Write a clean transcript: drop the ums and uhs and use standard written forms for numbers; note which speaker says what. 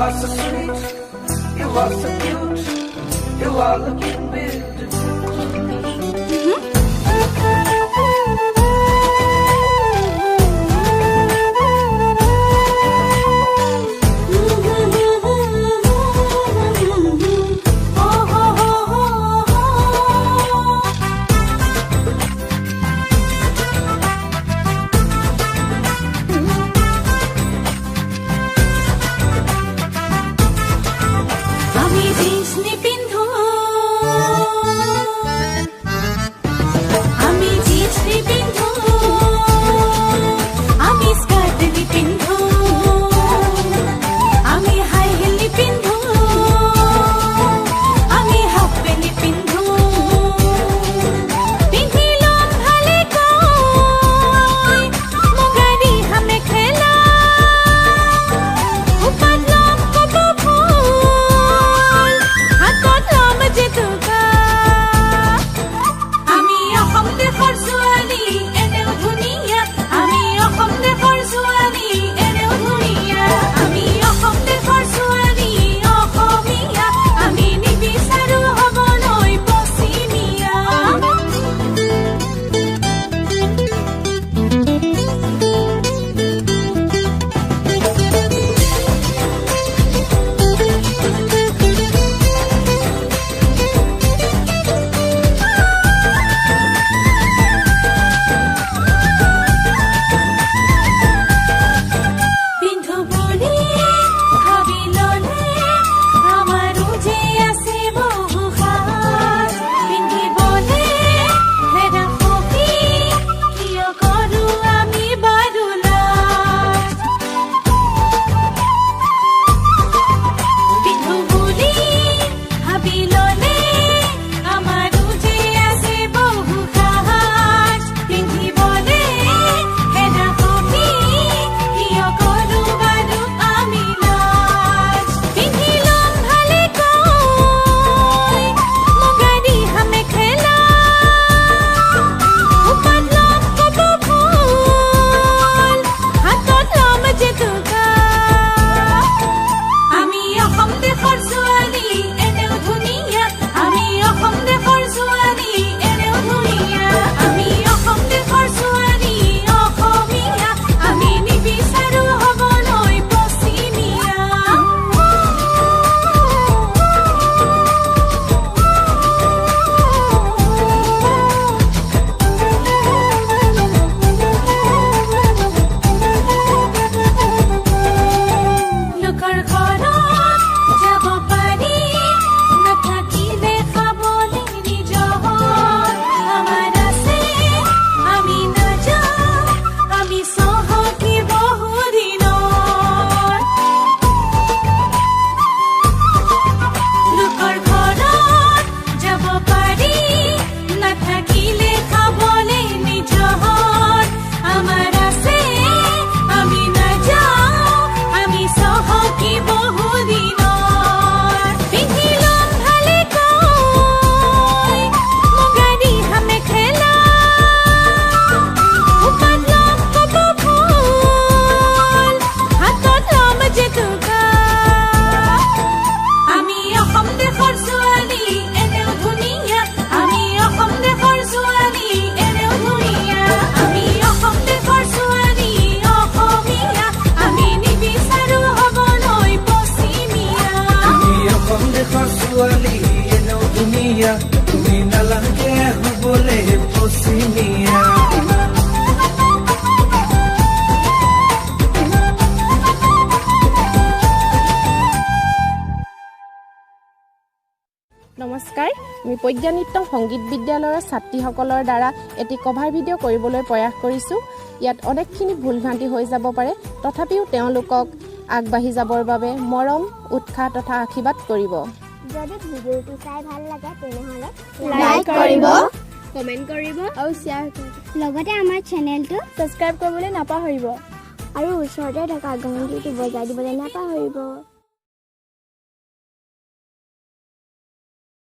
Speaker 1: are so sweet, you are so cute, you are looking beautiful.
Speaker 2: নমস্কাৰ আমি পদ্যানিত্যম সংগীত বিদ্যালয়ৰ ছাত্ৰীসকলৰ দ্বাৰা এটি কভাৰ ভিডিঅ' কৰিবলৈ প্ৰয়াস কৰিছোঁ। ইয়াত অনেকখিনি ভুলভ্ৰান্তি হৈ যাব পাৰে, তথাপিও তেওঁলোকক আগবাঢ়ি যাবৰ বাবে মৰম উৎসাহ তথা আশীৰ্বাদ কৰিব।
Speaker 3: যদি ভিডিঅ'টো চাই ভাল লাগে তেনেহ'লে
Speaker 4: লাইক কৰিব,
Speaker 2: কমেণ্ট কৰিব
Speaker 4: আৰু শ্বেয়াৰ কৰিব।
Speaker 3: লগতে আমাৰ চেনেলটো
Speaker 4: ছাবস্ক্ৰাইব কৰিবলৈ নাপাহৰিব
Speaker 3: আৰু ওচৰতে থকা ঘণ্টিটো বজাই দিবলৈ নাপাহৰিব।